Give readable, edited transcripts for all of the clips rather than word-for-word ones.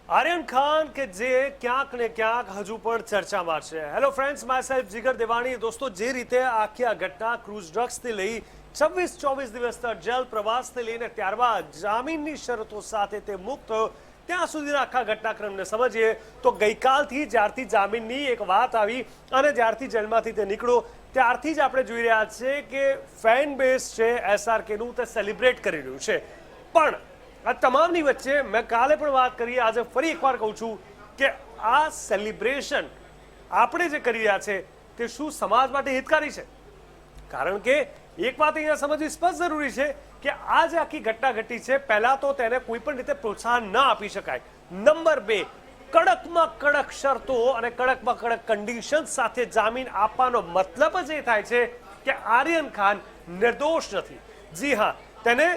આર્યન ખાન કે જે ક્યાંક ને ક્યાંક હજુ પણ ચર્ચામાં છે. હેલો ફ્રેન્ડ્સ, માય સેલ્ફ જીગર દેવાણી. દોસ્તો, જે રીતે આખી આ ઘટના ક્રૂઝ ડ્રગ્સથી લઈ 26-24 દિવસના જેલ પ્રવાસથી લઈને ત્યારબાદ જામીનની શરતો સાથે તે મુક્ત થયો ત્યાં સુધીના આખા ઘટનાક્રમને સમજીએ તો ગઈકાલથી જ્યારથી જામીનની એક વાત આવી અને જ્યારથી જેલમાંથી તે નીકળ્યો ત્યારથી જ આપણે જોઈ રહ્યા છીએ કે ફેન બેઝ છે એસઆરકેનું તે સેલિબ્રેટ કરી રહ્યું છે. પણ આ તમામની વચ્ચે મેં કાલે પણ વાત કરી, આજે ફરી એકવાર કહું છું કે આ સેલિબ્રેશન આપણે જે કરી રહ્યા છે તે શું સમાજ માટે હિતકારી છે? કારણ કે એક વાત અહીંયા સમજવી સ્પષ્ટ જરૂરી છે કે આ જે આખી ઘટના ઘટી છે, પહેલા તો તેને કોઈ પણ રીતે પ્રોત્સાહન ન આપી શકાય. નંબર 2, કડકમાં કડક શરતો અને કડકમાં કડક કન્ડિશન સાથે જામીન આપવાનો મતલબ જ એ થાય છે કે આર્યન ખાન નિર્દોષ નથી. જી હા, તેને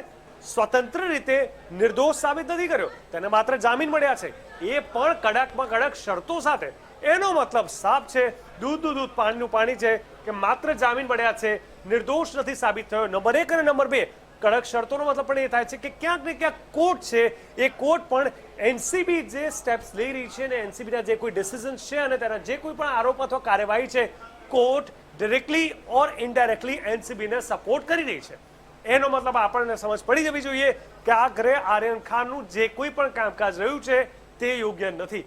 સ્વતંત્ર રીતે નિર્દોષ સાબિત નથી કર્યો, તેને માત્ર જામીન મળ્યા છે, એ પણ કડકમાં કડક શરતો સાથે. એનો મતલબ સાફ છે, દૂધનું દૂધ પાણીનું પાણી છે કે માત્ર જામીન મળ્યા છે, નિર્દોષ નથી સાબિત થયો. નંબર 1 અને નંબર 2, કડક શરતોનો મતલબ પણ એ થાય છે કે ક્યાંક ને ક્યાંક કોર્ટ છે, એ કોર્ટ પણ એનસીબી જે સ્ટેપ્સ લઈ રહી છે ને એનસીબીના જે કોઈ ડિસિઝન છે અને તેના જે કોઈ પણ આરોપ અથવા કાર્યવાહી છે, કોર્ટ ડિરેક્ટલી ઓર ઇનડાયરેક્ટલી એનસીબીને સપોર્ટ કરી રહી છે. એનો મતલબ આપણને સમજ પડી જવી જોઈએ કે આ ઘરે આર્યન ખાનનું જે કોઈ પણ કામકાજ રહ્યું છે તે યોગ્ય નથી.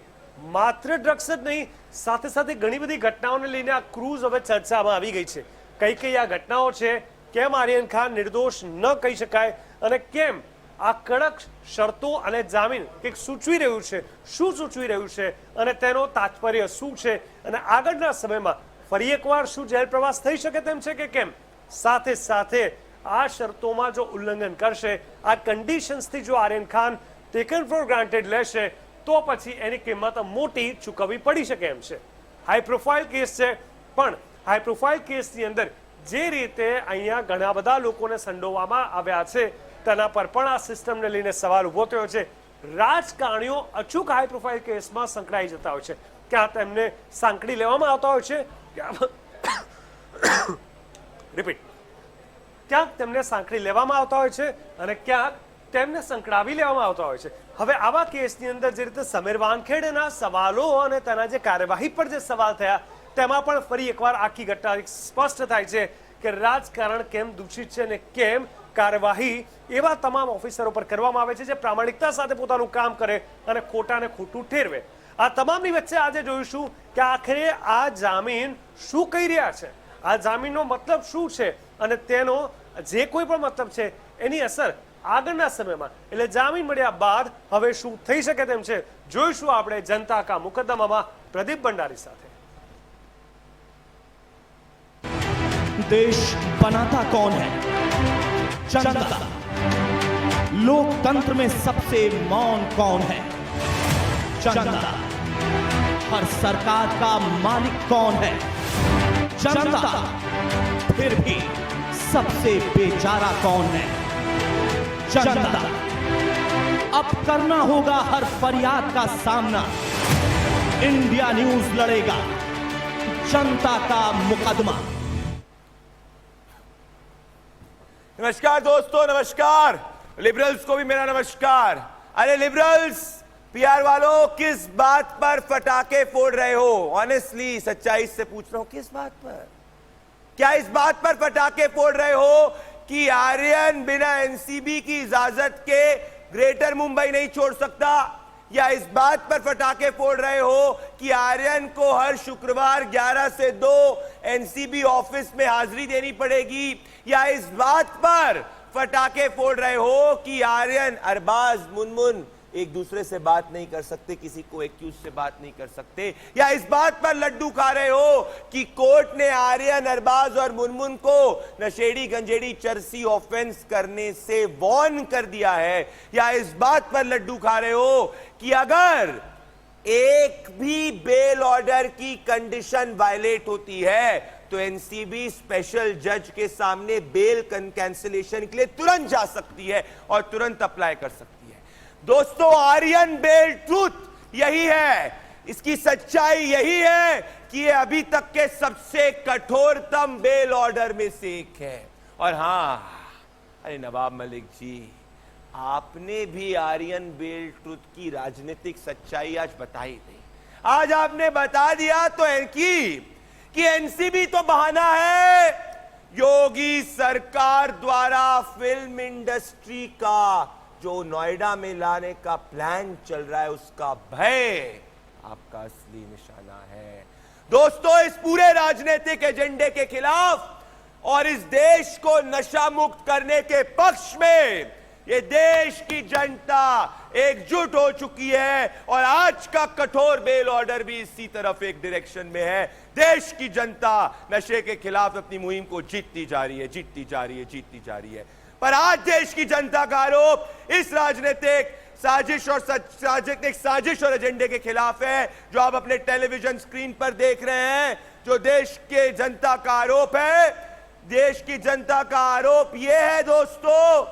માત્ર ડ્રગ્સ જ નહીં, સાથે સાથે ઘણી બધી ઘટનાઓને લઈને આ ક્રૂઝ હવે ચર્ચામાં આવી ગઈ છે. કઈ કઈ આ ઘટનાઓ છે, કેમ આર્યન ખાન નિર્દોષ ન કહી શકાય અને કેમ આ કડક શરતો અને જામીન કંઈક સૂચવી રહ્યું છે, શું સૂચવી રહ્યું છે અને તેનો તાત્પર્ય શું છે અને આગળના સમયમાં ફરી એકવાર શું જેલ પ્રવાસ થઈ શકે તેમ છે કે કેમ? સાથે સાથે આ શરતોમાં જો ઉલ્લંઘન કરશે, આ કન્ડિશન્સથી જો Aryan Khan taken for granted લેશે તો પછી એની કિંમત મોટી ચૂકવવી પડી શકે એમ છે. હાઈ પ્રોફાઇલ કેસ છે, પણ હાઈ પ્રોફાઇલ કેસની અંદર જે રીતે અહીંયા ઘણા બધા લોકોને સંડોવવામાં આવ્યા છે તેના પર પણ આ સિસ્ટમને લઈને સવાલ ઊભો થયો છે. રાજકારણીઓ અચૂક હાઈ પ્રોફાઇલ કેસમાં સંકળાઈ જતા હોય છે, ક્યાં તેમને સાંકળી લેવામાં આવતા હોય છે, રિપીટ, ક્યાંક તેમને સાંકળી લેવામાં આવતા હોય છે અને ક્યાંક તેમને સંકળાવી લેવામાં આવતા હોય છે. હવે આવા કેસની અંદર જે રીતે સમીર વાનખેડેના સવાલો અને તેના જે કાર્યવાહી પર જે સવાલ થયા તેમાં પણ ફરી એકવાર આખી ઘટના સ્પષ્ટ થાય છે કે રાજકારણ કેમ દૂષિત છે અને કેમ કાર્યવાહી એવા તમામ ઓફિસરો પર કરવામાં આવે છે જે પ્રામાણિકતા સાથે પોતાનું કામ કરે અને ખોટાને ખોટું ઠેરવે. આ તમામની વચ્ચે આજે જોઈશું કે આખરે આ જામીન શું કહી રહ્યા છે, આ જામીનનો મતલબ શું છે અને તેનો જે કોઈ પણ મતલબ છે એની અસર આગળના સમયમાં એટલે જામીન મળ્યા બાદ હવે શું થઈ શકે તેમ છે, જોઈશું આપણે જનતા કા મુકદ્દમામાં પ્રદીપ ભંડારી સાથે. देश बनाता कौन है? जनता. लोकतंत्र में सबसे मौन कौन है? जनता. हर सरकार का मालिक कौन है? जनता. फिर भी सबसे बेचारा कौन है? जनता. अब करना होगा हर फरियाद का सामना. इंडिया न्यूज लड़ेगा जनता का मुकदमा. नमस्कार दोस्तों, नमस्कार. लिबरल्स को भी मेरा नमस्कार. अरे लिबरल्स, पीआर वालों, किस बात पर फटाके फोड़ रहे हो? ऑनेस्टली, सच्चाई से पूछ रहा हूं, किस बात पर? क्या इस बात पर फटाके फोड़ रहे हो कि आर्यन बिना एनसीबी की इजाजत के ग्रेटर मुंबई नहीं छोड़ सकता? या इस बात पर फटाके फोड़ रहे हो कि आर्यन को हर शुक्रवार 11 से 2 एनसीबी ऑफिस में हाजिरी देनी पड़ेगी? या इस बात पर फटाके फोड़ रहे हो कि आर्यन, अरबाज, मुनमुन एक दूसरे से बात नहीं कर सकते, किसी को एक्यूज से बात नहीं कर सकते? या इस बात पर लड्डू खा रहे हो कि कोर्ट ने आर्यन, अरबाज और मुनमुन को नशेड़ी गंजेड़ी चरसी ऑफेंस करने से वॉर्न कर दिया है? या इस बात पर लड्डू खा रहे हो कि अगर एक भी बेल ऑर्डर की कंडीशन वायलेट होती है तो एनसीबी स्पेशल जज के सामने बेल कैंसिलेशन के लिए तुरंत जा सकती है और तुरंत अप्लाई कर सकती है? दोस्तों, आर्यन बेल ट्रूथ यही है, इसकी सच्चाई यही है कि ये अभी तक के सबसे कठोरतम बेल ऑर्डर में से एक है. और हां, अरे नवाब मलिक जी, आपने भी आर्यन बेल ट्रुथ की राजनीतिक सच्चाई आज बताई दी। आज आपने बता दिया तो कि एनसीबी तो बहाना है। योगी सरकार द्वारा फिल्म इंडस्ट्री का जो नोएडा में लाने का प्लान चल रहा है, उसका भय आपका असली निशाना है। दोस्तों, इस पूरे राजनीतिक एजेंडे के खिलाफ और इस देश को नशा मुक्त करने के पक्ष में ये देश की जनता एकजुट हो चुकी है और आज का कठोर बेल ऑर्डर भी इसी तरफ एक डायरेक्शन में है। देश की जनता नशे के खिलाफ अपनी मुहिम को जीतती जा रही है, जीतती जा रही है, जीतती जा रही है। पर आज देश की जनता का आरोप इस राजनीतिक साजिश और एजेंडे के खिलाफ है जो आप अपने टेलीविजन स्क्रीन पर देख रहे हैं। जो देश के जनता का आरोप है, देश की जनता का आरोप यह है दोस्तों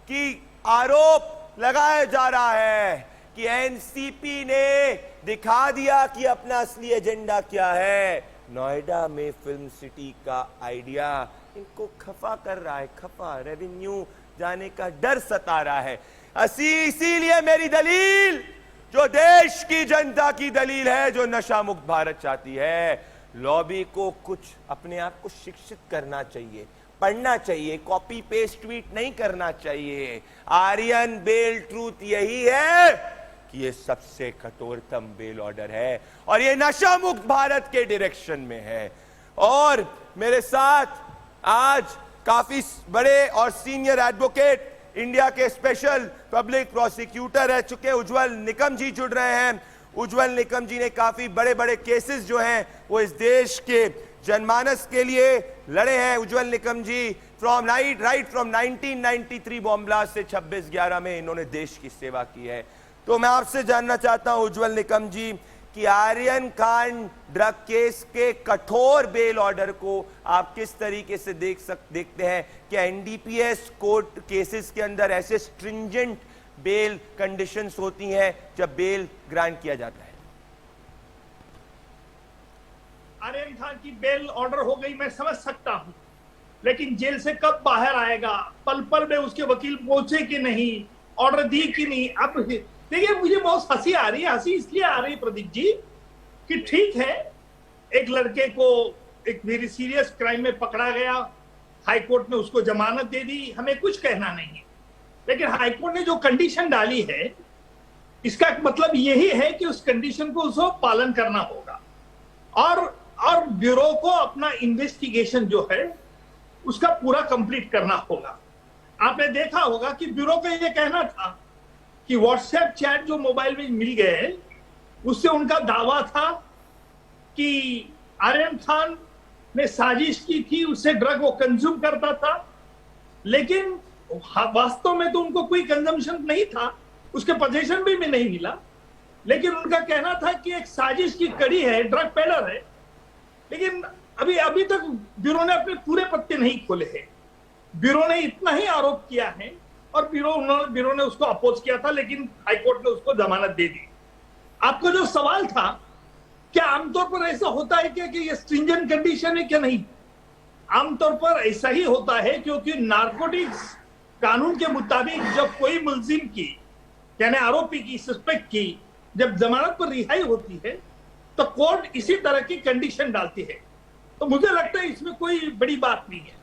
कि आरोप लगाया जा रहा है कि एनसीपी ने दिखा दिया कि अपना असली एजेंडा क्या है। नोएडा में फिल्म सिटी का आइडिया इनको खफा कर रहा है, खफा रेवेन्यू जाने का डर सता रहा है। इसीलिए मेरी दलील जो देश की जनता की दलील है, जो नशा मुक्त भारत चाहती है, लॉबी को कुछ अपने आप को शिक्षित करना चाहिए, पढ़ना चाहिए, कॉपी पेस्ट ट्वीट नहीं करना चाहिए। आर्यन बेल ट्रूथ यही है कि ये सबसे कठोरतम बेल ऑर्डर है और ये नशा मुक्त भारत के डायरेक्शन में है। और मेरे साथ आज काफी बड़े और सीनियर एडवोकेट, इंडिया के स्पेशल पब्लिक प्रोसिक्यूटर रह चुके उज्जवल निकम जी जुड़ रहे हैं। उज्जवल निकम जी ने काफी बड़े बड़े केसेस जो हैं वो इस देश के जनमानस के लिए लड़े हैं। उज्जवल निकम जी राइट फ्रॉम 1993 बॉम्ब ब्लास्ट से 26/11 में इन्होंने देश की सेवा की है। तो मैं आपसे जानना चाहता हूं उज्जवल निकम जी कि आर्यन खान ड्रग केस के कठोर बेल ऑर्डर को आप किस तरीके से देखते हैं? क्या एनडीपीएस कोर्ट केसेस के अंदर ऐसे स्ट्रिंजेंट बेल कंडीशंस होती हैं जब बेल ग्रांट किया जाता है? आर्यन खान की बेल ऑर्डर हो गई, मैं समझ सकता हूं, लेकिन जेल से कब बाहर आएगा, पल पल में उसके वकील पहुंचे कि नहीं, ऑर्डर दी कि नहीं। अब देखिए, मुझे बहुत हंसी आ रही है। हंसी इसलिए आ रही है प्रदीप जी कि ठीक है, एक लड़के को एक वेरी सीरियस क्राइम में पकड़ा गया, हाईकोर्ट ने उसको जमानत दे दी, हमें कुछ कहना नहीं है। लेकिन हाईकोर्ट ने जो कंडीशन डाली है, इसका मतलब यही है कि उस कंडीशन को उसको पालन करना होगा और ब्यूरो को अपना इन्वेस्टिगेशन जो है उसका पूरा कंप्लीट करना होगा। आपने देखा होगा कि ब्यूरो का यह कहना था कि व्हाट्सएप चैट जो मोबाइल में मिल गए, उससे उनका दावा था कि आर्यन खान ने साजिश की थी, उससे ड्रग वो कंज्यूम करता था, लेकिन वास्तव में तो उनको कोई कंजम्पशन नहीं था, उसके पोजीशन भी नहीं मिला। लेकिन उनका कहना था कि एक साजिश की कड़ी है, ड्रग पेडलर है। लेकिन अभी तक ब्यूरो ने अपने पूरे पत्ते नहीं खोले हैं। ब्यूरो ने इतना ही आरोप किया है और ब्यूरो ने उसको अपोज किया था, लेकिन हाईकोर्ट ने उसको जमानत दे दी। आपका जो सवाल था, क्या आमतौर पर ऐसा होता है कि ये स्ट्रिंजेंट कंडीशन है क्या? नहीं, आमतौर पर ऐसा ही होता है, क्योंकि नारकोटिक्स कानून के मुताबिक जब कोई मुलजिम की यानी आरोपी की, सस्पेक्ट की जब जमानत पर रिहाई होती है तो कोर्ट इसी तरह की कंडीशन डालती है। तो मुझे लगता है इसमें कोई बड़ी बात नहीं है।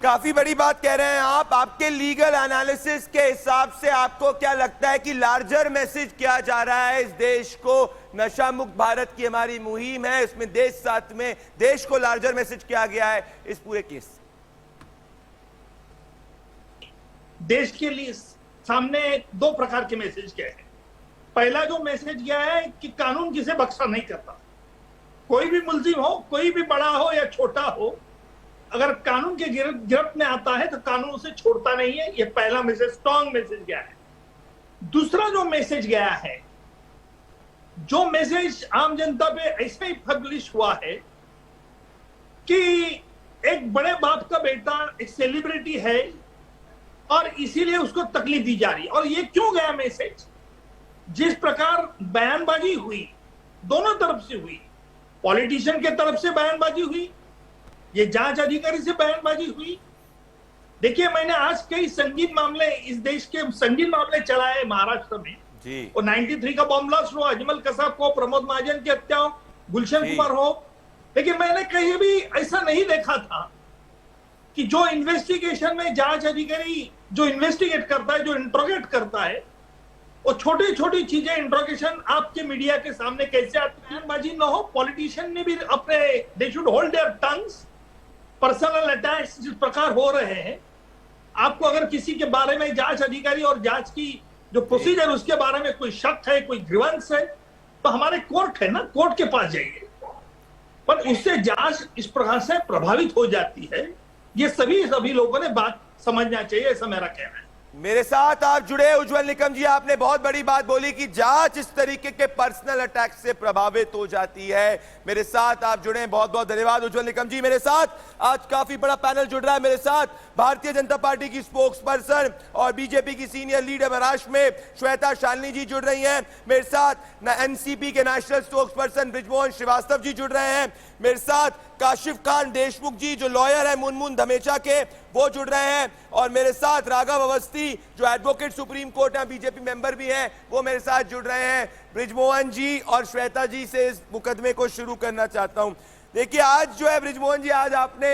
काफी बड़ी बात कह रहे हैं आप। आपके लीगल एनालिसिस के हिसाब से आपको क्या लगता है कि लार्जर मैसेज क्या जा रहा है इस देश को? नशा मुक्त भारत की हमारी मुहिम है, इसमें देश साथ में देश को लार्जर मैसेज किया गया है इस पूरे केस? देश के लिए सामने दो प्रकार के मैसेज गए हैं। पहला जो मैसेज गया है कि कानून किसे बख्शा नहीं करता। कोई भी मुलजिम हो, कोई भी बड़ा हो या छोटा हो, अगर कानून के गिरफ्त में आता है तो कानून उसे छोड़ता नहीं है। यह पहला मैसेज, स्ट्रॉन्ग मैसेज गया है। दूसरा जो मैसेज गया है, जो मैसेज आम जनता पे ऐसे ही पब्लिश हुआ है कि एक बड़े बाप का बेटा एक सेलिब्रिटी है और इसीलिए उसको तकलीफ दी जा रही है। और ये क्यों गया मैसेज? जिस प्रकार बयानबाजी हुई, दोनों तरफ से हुई, पॉलिटिशियन के तरफ से बयानबाजी हुई, ये जांच अधिकारी से बयानबाजी हुई, देखिए, मैंने आज कई संगीन मामले, इस देश के संगीन मामले चलाए महाराष्ट्र में जी। और 93 का बॉम्ब ब्लास्ट हुआ, अजमल कसाब को, प्रमोद महाजन की हत्या हो, गुलशन जी। कुमार हो, लेकिन मैंने कहीं भी ऐसा नहीं देखा था कि जो इन्वेस्टिगेशन में जांच अधिकारी जो इन्वेस्टिगेट करता है, जो इंट्रोगेट करता है, वो छोटी छोटी चीजें इंट्रोगेशन आपके मीडिया के सामने कैसे आती है, बाजी न हो। पॉलिटिशियन ने भी अपने, they should hold their tongues. Personal attacks जिस प्रकार हो रहे हैं, आपको अगर किसी के बारे में जांच अधिकारी और जांच की जो प्रोसीजर उसके बारे में कोई शक है, कोई ग्रीवेंस है, तो हमारे कोर्ट है ना, कोर्ट के पास जाइए। पर उससे जांच इस प्रकार से प्रभावित हो जाती है, ये सभी लोगों ने बात समझना चाहिए, ऐसा मेरा कहना है। मेरे साथ आप जुड़े उज्जवल निकम जी, आपने बहुत बड़ी बात बोली कि जांच इस तरीके के पर्सनल अटैक से प्रभावित हो जाती है। मेरे साथ आप जुड़े, बहुत बहुत धन्यवाद उज्जवल निकम जी। मेरे साथ आज काफी बड़ा पैनल जुड़ रहा है। मेरे साथ भारतीय जनता पार्टी की स्पोक्स पर्सन और बीजेपी की सीनियर लीडर महाराष्ट्र में श्वेता शालिनी जी जुड़ रही हैं। मेरे साथ एनसीपी के national spokesperson Brijmohan Shrivastava ji जुड़ रहे हैं। मेरे साथ काशिफ खान देशमुख जी जो लॉयर है मुनमुन धमेचा के, वो जुड़ रहे हैं। और मेरे साथ राघव अवस्थी जो एडवोकेट सुप्रीम कोर्ट है, बीजेपी मेंबर भी हैं, वो मेरे साथ जुड़ रहे हैं। बृजमोहन जी और श्वेता जी से इस मुकदमे को शुरू करना चाहता हूं। देखिए, आज जो है बृजमोहन जी, आज आपने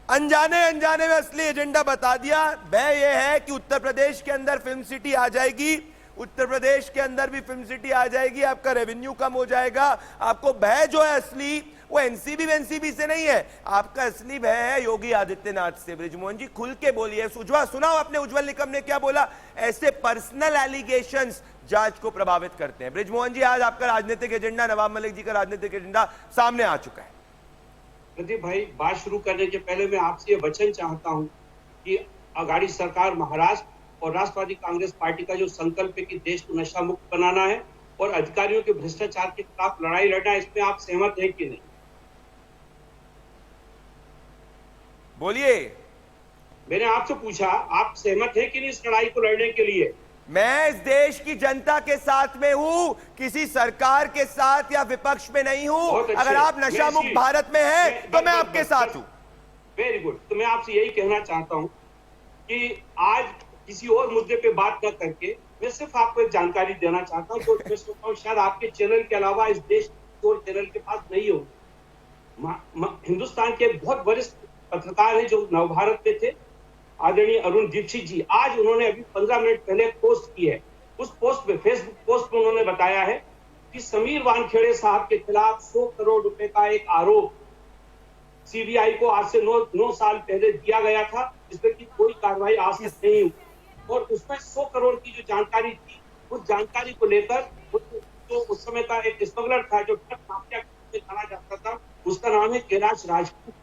अनजाने में असली एजेंडा बता दिया। भय यह है कि उत्तर प्रदेश के अंदर फिल्म सिटी आ जाएगी, उत्तर प्रदेश के अंदर भी फिल्म सिटी आ जाएगी, आपका रेवेन्यू कम हो जाएगा। आपको भय जो है असली, वो एनसीबी से नहीं है, आपका असली भय है योगी आदित्यनाथ से। बृजमोहन जी खुल के बोलिए, सुनाओ अपने उज्जवल निकम ने क्या बोला। ऐसे पर्सनल एलिगेशंस जांच को प्रभावित करते हैं। बृजमोहन जी, आज आपका राजनीतिक एजेंडा, नवाब मलिक जी का राजनीतिक एजेंडा सामने आ चुका है। प्रदीप भाई, बात शुरू करने के पहले मैं आपसे ये वचन चाहता हूं कि आघाड़ी सरकार महाराष्ट्र और राष्ट्रवादी कांग्रेस पार्टी का जो संकल्प है कि देश को नशा मुक्त बनाना है और अधिकारियों के भ्रष्टाचार के खिलाफ लड़ाई लड़ना है, इसमें आप सहमत हैं कि नहीं? बोलिए। मैंने आपसे पूछा, आप सहमत हैं कि नहीं इस लड़ाई को लड़ने के लिए? मैं इस देश की जनता के साथ में हूं, किसी सरकार के साथ या विपक्ष में नहीं हूं। अगर आप नशा मुक्त भारत में हैं तो मैं आपके साथ हूं। Very good. तो मैं आपसे यही कहना चाहता हूं कि आज किसी और मुद्दे पे बात न करके मैं सिर्फ आपको एक जानकारी देना चाहता हूं, जो मैं सोचता हूं शायद आपके चैनल के अलावा इस देश के और चैनल के पास नहीं हो। हिंदुस्तान के बहुत वरिष्ठ पत्रकार हैं जो नवभारत में थे, आदरणीय अरुण दीक्षित जी, आज उन्होंने अभी 15 मिनट पहले पोस्ट की है। उस पोस्ट पे, फेसबुक पोस्ट पे उन्होंने बताया है कि समीर वानखेड़े साहब के खिलाफ 100 करोड़ रुपए का एक आरोप सीबीआई को आज से 9 साल पहले दिया गया था, जिसमें कि कोई कार्रवाई आज तक नहीं हुई। और उसमें 100 करोड़ की जो जानकारी थी, उस जानकारी को लेकर जो उस समय का एक स्मगलर था, जो ड्रग माफिया जाना जाता था, उसका नाम है कैलाश राजपूत।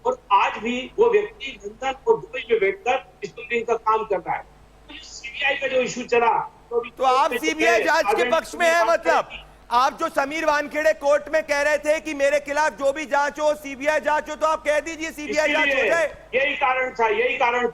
और आज भी वो व्यक्ति लंदन और दुबई में बैठकर स्मगलिंग का काम कर रहा है। तो सीबीआई का जो इशू चला, तो आप सीबीआई जांच के पक्ष में है? मतलब आप जो समीर वानखेड़े कोर्ट में कह रहे थे कि मेरे खिलाफ जो भी जांच हो, सीबीआई जांच हो, तो आप कह दीजिए सीबीआई जांच हो जाए। यही कारण था,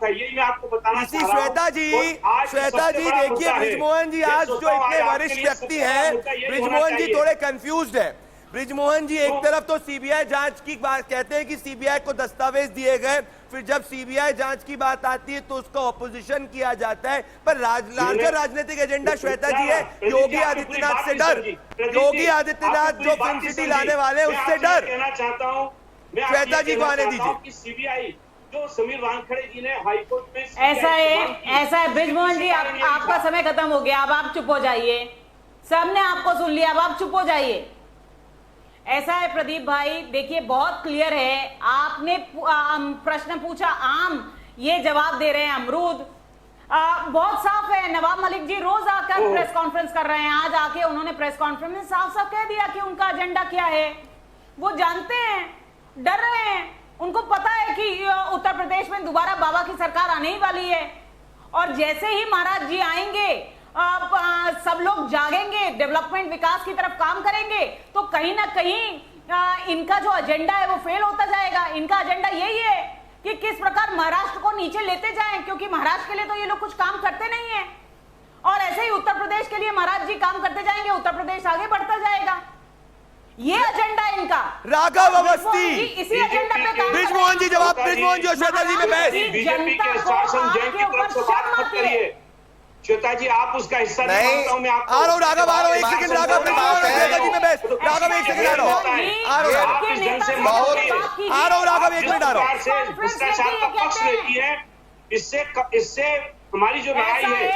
यही मैं आपको बताना चाह रहा हूं। श्वेता जी देखिए, बृजमोहन जी आज जो इतने वरिष्ठ व्यक्ति हैं, बृजमोहन जी थोड़े कंफ्यूज्ड है। बृजमोहन जी एक तरफ तो सीबीआई जांच की बात कहते हैं कि सीबीआई को दस्तावेज दिए गए, फिर जब सीबीआई जांच की बात आती है तो उसका ऑपोजिशन किया जाता है। पर लार्जर राजनीतिक एजेंडा श्वेता जी है योगी आदित्यनाथ से डर, योगी आदित्यनाथ जो फिल्म सिटी लाने वाले हैं उससे डर। कहना चाहता हूं, श्वेता जी को आने दीजिए। सीबीआई जो समीर वानखेड़े जी ने हाईकोर्ट में, ऐसा है बृजमोहन जी, आपका समय खत्म हो गया, अब आप चुप हो जाइए। सबने आपको सुन लिया, अब आप चुप हो जाइए। ऐसा है प्रदीप भाई, देखिए बहुत क्लियर है, आपने प्रश्न पूछा आम, ये जवाब दे रहे हैं अमरूद। बहुत साफ है, नवाब मलिक जी रोज आकर प्रेस कॉन्फ्रेंस कर रहे हैं, आज आके उन्होंने प्रेस कॉन्फ्रेंस में साफ साफ कह दिया कि उनका एजेंडा क्या है। वो जानते हैं, डर रहे हैं, उनको पता है कि उत्तर प्रदेश में दोबारा बाबा की सरकार आने ही वाली है, और जैसे ही महाराज जी आएंगे सब लोग जागेंगे, डेवलपमेंट विकास की तरफ काम करेंगे, तो कहीं ना कहीं इनका जो एजेंडा है वो फेल होता जाएगा। इनका एजेंडा यही है कि किस प्रकार महाराष्ट्र को नीचे लेते जाएं, क्योंकि महाराष्ट्र के लिए तो ये लोग कुछ काम करते नहीं है, और ऐसे ही उत्तर प्रदेश के लिए महाराज जी काम करते जाएंगे, उत्तर प्रदेश आगे बढ़ता जाएगा। ये एजेंडा है इनका। राघव अवस्थी। ब्रिजमोहन जी इसी एजेंडा पे काम कर रहे हैं। ब्रिजमोहन जी जवाब, ब्रिजमोहन जी और श्वेता जी में बहस। बीजेपी के शासन जैन की तरफ से बात मत करिए। श्वेता जी आप उसका हिस्सा नहीं मानता हूं मैं आपको। आ रहा हूं राघव, आ रहा हूं, एक सेकंड राघव, ब्रिजमोहन और श्वेता जी में बहस। राघव एक सेकंड आ रहा हूं, आ रहा हूं, आप इस ढंग से मत करिए। आ रहा हूं राघव, एक मिनट आ रहा हूं। से भ्रष्टाचार का पक्ष लेती है, इससे हमारी जो लड़ाई है,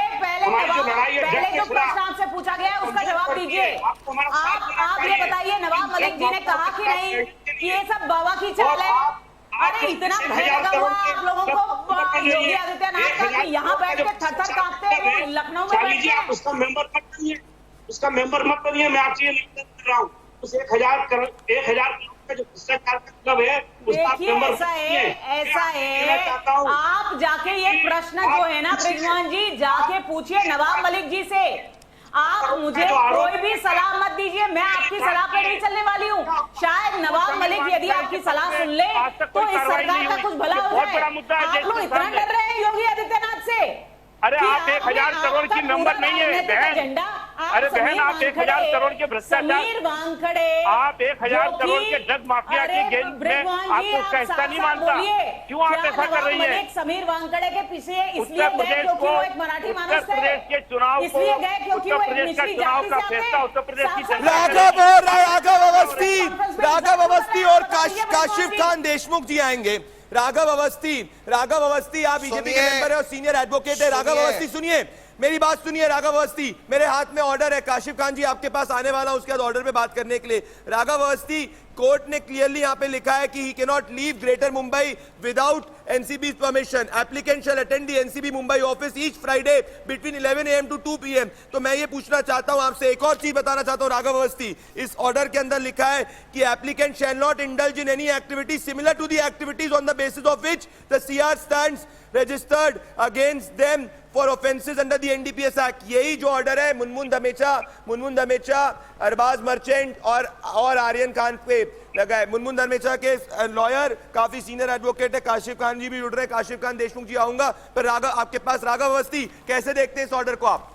हमारी जो लड़ाई है पहले जो प्रश्न आपसे पूछा गया है उसका जवाब दीजिए। आप ये बताइए, नवाब मलिक जी ने कहा कि नहीं कि ये सब बाबा की चाल है? अरे इतना भय लगा हुआ आप लोगों को योगी आदित्यनाथ का कि यहाँ बैठ के थर-थर कांपते हैं, वो लखनऊ में बैठ के। आप उसका मेंबर मत बनिए, उसका मेंबर मत बनिए। मैं आपसे ये निवेदन कर रहा हूँ, उस 1000 करोड़ का जो भ्रष्टाचार का क्लब है उसका देखिए मेंबर ऐसा है आप जाके ये प्रश्न जो है ना ब्रिजमोहन जी, जाके पूछिए नवाब मलिक जी से। आप मुझे कोई भी सलाह मत दीजिए, मैं आपकी सलाह पे नहीं चलने वाली हूँ। शायद नवाब मलिक यदि आपकी सलाह सुन ले तो इस सरकार का कुछ भला हो जाए। आप लोग इतना डर रहे हैं योगी आदित्यनाथ से। अरे आप 1000 करोड़ की मेंबर नहीं है बहन। अरे बहन आप 1000 करोड़ के भ्रष्टाचार, समीर वानखड़े, आप 1000 करोड़ के ड्रग माफिया की गेंद में आपको उसका हिस्सा नहीं मानता। क्यों आप ऐसा कर रही है? समीर वानखड़े के पीछे इसलिए गए क्योंकि वो एक मराठी मानुस उत्तर प्रदेश के चुनाव को, इसलिए गए क्योंकि उत्तर वो प्रदेश का निचली चुनाव जाति का से फैसला आते उत्तर प्रदेश की हैं। जनता राघव और राघव अवस्थी और काशिफ खान देशमुख जी आएंगे। राघव अवस्थी आप बीजेपी के मेंबर है और सीनियर एडवोकेट है। राघव अवस्थी सुनिए, मेरी बात सुनिए। राघव अवस्थी, मेरे हाथ में ऑर्डर है, काशिफ खान जी आपके पास आने वाला, उसके बाद ऑर्डर पे बात करने के लिए। राघव अवस्थी, कोर्ट ने क्लियरली यहां पे लिखा है कि he can not leave greater Mumbai without NCB permission. Applicant shall attend the NCB Mumbai office each Friday between 11 AM to 2 PM। तो मैं ये पूछना चाहता हूं आपसे, एक और चीज बताना चाहता हूं राघव अवस्थी, इस ऑर्डर के अंदर लिखा है कि applicant shall not indulge in any activity similar to the activities on the basis of which the CR stands registered against them for offences under the NDPS act. यही जो ऑर्डर है मुनमुन धमेचा, अरबाज मर्चेंट और आर्यन खान पे लगा है। मुनमुन धमेचा के लॉयर काफी senior advocate है, काशिफ खान जी भी जुड़ रहे हैं। काशिफ खान देशमुख जी आऊंगा, पर राघव आपके पास। राघव अवस्थी, कैसे देखते हैं इस ऑर्डर को आप?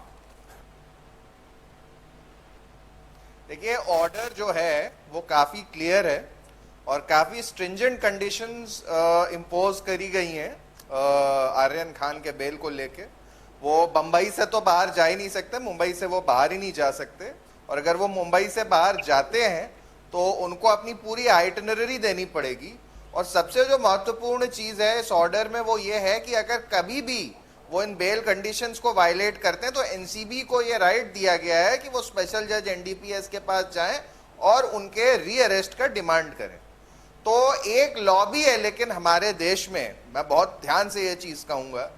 देखिए ऑर्डर जो है वो काफी क्लियर है और काफी स्ट्रिंजेंट कंडीशंस इंपोज करी गई हैं आर्यन खान के बेल को लेके। वो बंबई से तो बाहर जा ही नहीं सकते, मुंबई से वो बाहर ही नहीं जा सकते, और अगर वो मुंबई से बाहर जाते हैं तो उनको अपनी पूरी आइटिनरी देनी पड़ेगी। और सबसे जो महत्वपूर्ण चीज है इस ऑर्डर में वो ये है कि अगर कभी भी वो इन बेल कंडीशंस को वायलेट करते हैं तो एनसीबी को ये राइट दिया गया है कि वो स्पेशल जज एनडीपीएस के पास जाएं और उनके रीअरेस्ट का डिमांड करें। तो एक लॉबी है, लेकिन हमारे देश में मैं बहुत ध्यान से ये चीज कहूंगा,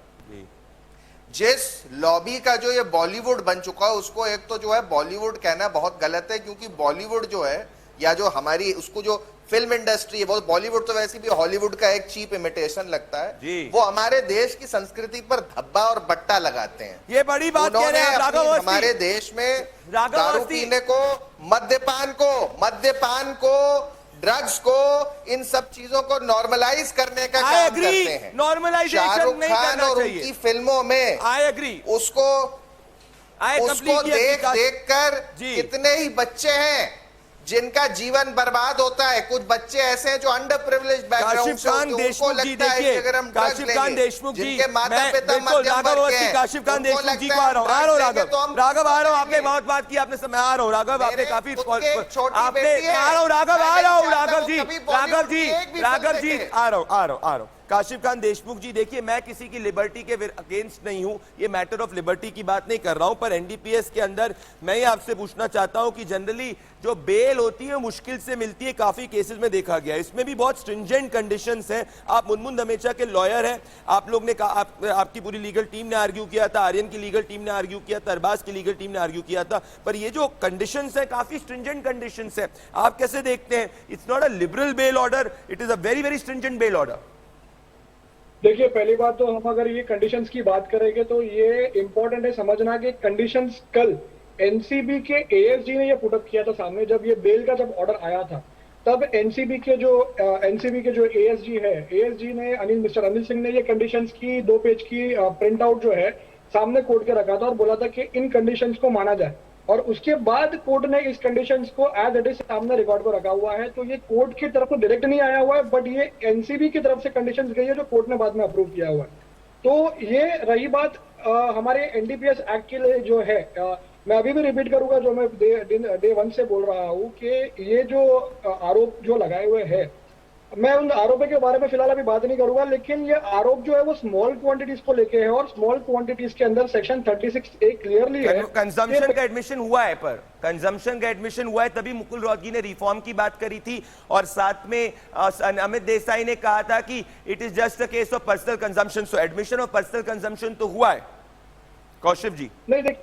जिस लॉबी का जो ये बॉलीवुड बन चुका है उसको एक तो जो है बॉलीवुड कहना बहुत गलत है, क्योंकि बॉलीवुड जो है या जो हमारी उसको जो फिल्म इंडस्ट्री है वो बॉलीवुड तो वैसे भी हॉलीवुड का एक चीप इमिटेशन लगता है। वो हमारे देश की संस्कृति पर धब्बा और बट्टा लगाते हैं। ये बड़ी बात कह रहे हैं राघव अवस्थी। हमारे देश में दारू पीने को, मद्यपान को, ड्रग्स को, इन सब चीजों को नॉर्मलाइज करने का काम करते हैं। नॉर्मलाइजेशन नहीं करना और चाहिए। उनकी फिल्मों में आई एग्री, उसको देख कर कितने ही बच्चे हैं जिनका जीवन बर्बाद होता है। कुछ बच्चे ऐसे हैं जो अंडर प्रिविलेज बैकग्राउंड से होते हैं, उनको लगता है कि अगर हम ड्रग्स लेंगे, जिनके माता पिता मध्यम वर्ग के हैं, काशिफ खान देशमुख जी को आ रहा हूँ राघव आ रहा हूँ आपने बहुत बात की, आपने समय आ रहा हूँ राघव, आपने काफी आपने आ रहा हूँ राघव जी आ रहा हूँ काशिफ खान देशमुख जी। देखिए मैं किसी की लिबर्टी के अगेंस्ट नहीं हूं, ये मैटर ऑफ लिबर्टी की बात नहीं कर रहा हूं, पर एनडीपीएस के अंदर मैं ये आपसे पूछना चाहता हूं कि जनरली जो बेल होती है मुश्किल से मिलती है, काफी केसेस में देखा गया है, इसमें भी बहुत स्ट्रिंजेंट कंडीशंस हैं। आप मुनमुन धमेचा के लॉयर हैं, आप लोग ने कहा, आपकी पूरी लीगल टीम ने आर्ग्यू किया था, आर्यन की लीगल टीम ने आर्ग्यू किया था, अरबाज की लीगल टीम ने आर्ग्यू किया था, पर ये जो कंडीशंस है काफी स्ट्रिंजेंट कंडीशंस है, आप कैसे देखते हैं? It's not a liberal bail order, it is a very very stringent bail order. देखिए पहली बात तो हम अगर ये कंडीशंस की बात करेंगे तो ये इंपॉर्टेंट है समझना कि कंडीशंस कल एनसीबी के एएसजी ने ये पुटअप किया था सामने, जब ये बेल का जब ऑर्डर आया था तब एनसीबी के जो एएसजी है, एएसजी ने मिस्टर अनिल सिंह ने ये कंडीशंस की 2 पेज की प्रिंट आउट जो है सामने कोर्ट के रखा था और बोला था कि इन कंडीशंस को माना जाए। और उसके बाद कोर्ट ने इस कंडीशंस को एज इट इज सामने रिकॉर्ड को रखा हुआ है। तो ये कोर्ट की तरफ से डायरेक्ट नहीं आया हुआ है, बट ये एनसीबी की तरफ से कंडीशंस गई है जो कोर्ट ने बाद में अप्रूव किया हुआ है। तो ये रही बात हमारे एनडीपीएस एक्ट के लिए जो है, मैं अभी भी रिपीट करूंगा जो मैं डे वन से बोल रहा हूँ कि ये जो आरोप जो लगाए हुए हैं, मैं उन आरोपों के बारे में फिलहाल अभी बात नहीं करूंगा, लेकिन ये आरोप जो है वो स्मॉल क्वांटिटीज को लेके है और स्मॉल क्वांटिटीज के अंदर सेक्शन 36A क्लियरली है। कंजम्पशन का एडमिशन हुआ है, पर कंजम्पशन का एडमिशन हुआ है, तभी मुकुल रोहतगी ने रिफॉर्म की बात करी थी और साथ में अमित देसाई ने कहा था कि it is just a case of personal consumption. So admission of personal consumption तो हुआ है। कौशिक जी नहीं,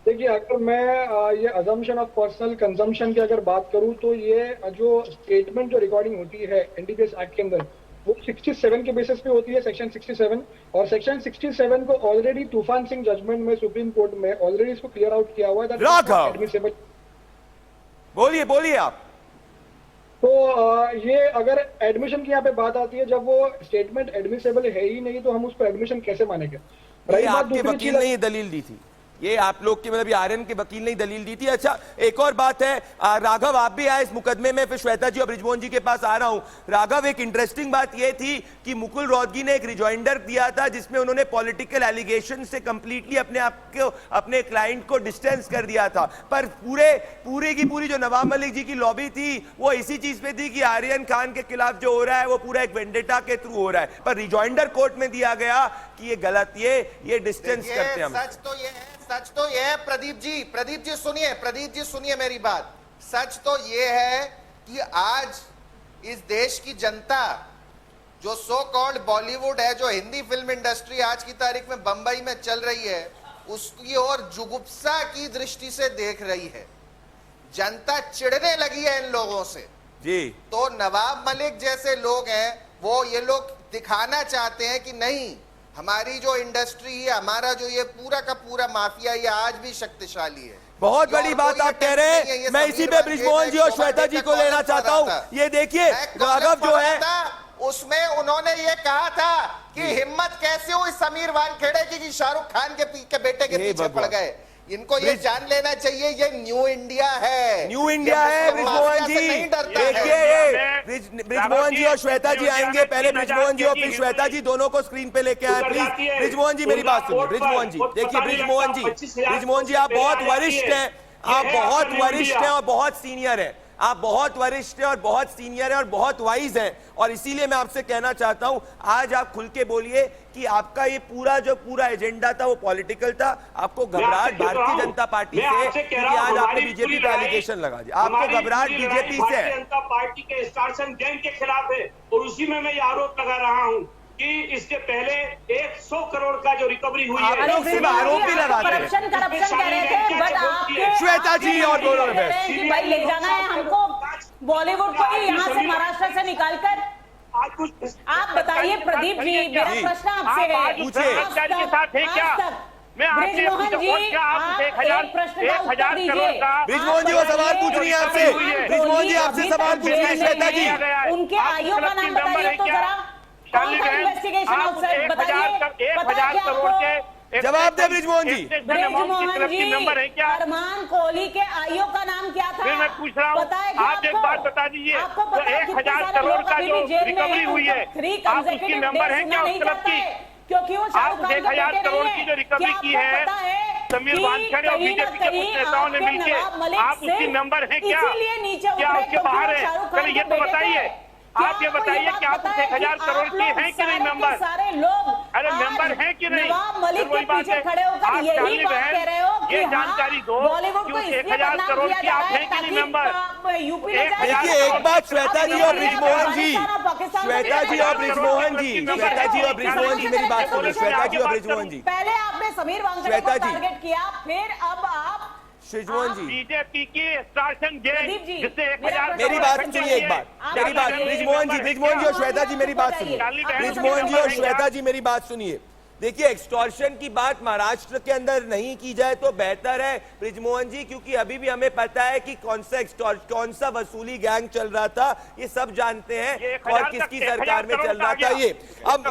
देखिए अगर मैं ये अजम्पशन ऑफ पर्सनल कंजम्पशन की अगर बात करूं तो ये जो स्टेटमेंट जो रिकॉर्डिंग होती है एनडीपीएस एक्ट के अंदर वो 67 के बेसिस पे होती है, सेक्शन 67, और सेक्शन 67 को ऑलरेडी तूफान सिंह जजमेंट में सुप्रीम कोर्ट में ऑलरेडी इसको क्लियर आउट किया हुआ है। राघव एडमिसेबल, बोलिए आप। तो ये अगर एडमिशन की यहाँ पे बात आती है, जब वो स्टेटमेंट एडमिसेबल है ही नहीं तो हम उसको एडमिशन कैसे मानेंगे? ये आपके वकील ने ये दलील दी थी, ये आप लोग के मतलब आर्यन के वकील ने दलील दी थी। अच्छा, एक और बात है, राघव आप भी आए इस मुकदमे में, फिर श्वेता जी और ब्रिजमोहन जी के पास आ रहा हूं। राघव, एक इंटरेस्टिंग बात ये थी कि मुकुल रोहतगी ने एक रिजॉइंडर दिया था जिसमें उन्होंने पॉलिटिकल एलिगेशन से कंप्लीटली अपने आप को, अपने क्लाइंट को डिस्टेंस कर दिया था, पर पूरी की पूरी जो नवाब मलिक जी की लॉबी थी वो इसी चीज पे थी कि आर्यन खान के खिलाफ जो हो रहा है वो पूरा एक वेंडेटा के थ्रू हो रहा है, पर रिजॉइंडर कोर्ट में दिया गया कि ये गलत, ये डिस्टेंस करते हैं हम। सच तो यह है प्रदीप जी सुनिए मेरी बात। सच तो यह है कि आज इस देश की जनता जो सो कॉल्ड बॉलीवुड है, जो हिंदी फिल्म इंडस्ट्री आज की तारीख में बंबई में चल रही है, उसकी ओर जुगुप्सा की दृष्टि से देख रही है। जनता चिढ़ने लगी है इन लोगों से जी। तो नवाब मलिक जैसे लोग हैं, वो ये लोग दिखाना चाहते हैं कि नहीं, हमारी जो इंडस्ट्री है, हमारा जो ये पूरा का पूरा माफिया, ये आज भी शक्तिशाली है। बहुत बड़ी बात आप कह रहे हैं। मैं इसी पे ब्रिजमोहन जी और श्वेता जी को लेना चाहता हूं। ये देखिए, राघव जो है उसमें उन्होंने ये कहा था कि हिम्मत कैसे हुई समीर वानखेड़े की कि शाहरुख खान के बेटे के पीछे पड़ गए। इनको ये जान लेना चाहिए, ये न्यू इंडिया है, न्यू इंडिया है। ब्रिजमोहन जी देखिए, ब्रिजमोहन जी और श्वेता जी आएंगे, पहले ब्रिजमोहन जी और फिर श्वेता जी, दोनों को स्क्रीन पे लेके आए प्लीज। ब्रिजमोहन जी मेरी बात सुनिए। ब्रिजमोहन जी देखिए, ब्रिजमोहन जी आप बहुत वरिष्ठ हैं, आप बहुत वरिष्ठ हैं और बहुत सीनियर हैं, आप बहुत वरिष्ठ हैं और बहुत सीनियर हैं और बहुत वाइज हैं, और इसीलिए मैं आपसे कहना चाहता हूं, आज आप खुल के बोलिए कि आपका ये पूरा एजेंडा था वो पॉलिटिकल था। आपको घबराहट भारतीय जनता पार्टी से कि आज आपने बीजेपी का एलिगेशन लगा दिया, आपको घबराहट बीजेपी से है, जनता पार्टी के एक्सटॉर्शन गैंग के खिलाफ है, और उसी में मैं ये आरोप लगा रहा हूँ कि इसके पहले 100 करोड़ का जो रिकवरी हुई है, लोग सिर्फ आरोप ही लगाते हैं। करप्शन कह रहे थे, बट आपके श्वेता जी और दोनों में कि भाई ले जाना है हमको बॉलीवुड को ही यहाँ से, महाराष्ट्र से निकालकर। आप बताइए प्रदीप जी, मेरा प्रश्न आपसे है, के साथ है क्या? मैं आपसे आप एक प्रश्न का उत्तर दीजिए। ब्रिजमोहन जी वो सवाल पूछ रही है आपसे, ब्रिजमोहन जी आपसे सवाल पूछ रही है श्वेता जी। उनके आयु का नाम बताइए तो जरा, कौन सा इन्वेस्टिगेशन ऑफिसर बताइए, 1000 करोड़ के जवाब दे ब्रिजमोहन जी। ब्रिजमोहन जी, अरमान कोहली के आयु का नाम क्या था? मैं पूछ रहा हूँ, आप एक बात बता दीजिए, आपको तो 1000 करोड़ का जो रिकवरी हुई है, आप उसकी मेंबर हैं क्या उस क्लब की? क्योंकि वो आप 1000 करोड़ की जो रिकवरी की है समीर वानखेड़े और बीजेपी के कुछ नेताओं ने मिलकर, आप उसकी मेंबर हैं क्या? क्या उसके बाहर है? चलिए ये तो बताइए, आप ये बताइए कि आप उस 1000 करोड़ की हैं कि नहीं मेंबर? सारे लोग अरे मेंबर हैं कि नहीं? नवाब मलिक के पीछे खड़े होकर आप यही बात कह रहे हो कि ये जानकारी दो कि उस 1000 करोड़ की आप हैं कि नहीं मेंबर? यूपी देखिए, एक बात श्वेता जी और ब्रिजमोहन जी, श्वेता जी और ब्रिजमोहन जी, श्वेता जी और ब्रिजमोहन जी मेरी बात सुनिए, श्वेता जी और ब्रिजमोहन जी। पहले आपने समीर वानखेड़े को टारगेट किया, फिर अब आप श्रीजमोहन जी, बीजेपी की एक्सटॉर्शन गैंग जिससे 1000 मेरी बात सुनिए, एक बात मेरी बात, ब्रिजमोहन जी और श्वेता जी मेरी बात सुनिए, ब्रिजमोहन जी और श्वेता जी मेरी बात सुनिए। देखिए एक्सटॉर्शन की बात महाराष्ट्र के अंदर नहीं की जाए तो बेहतर है ब्रिजमोहन जी, क्योंकि अभी भी हमें पता है कि कौन सा वसूली गैंग चल रहा था, ये सब जानते हैं और किसकी सरकार में चल रहा था ये। अब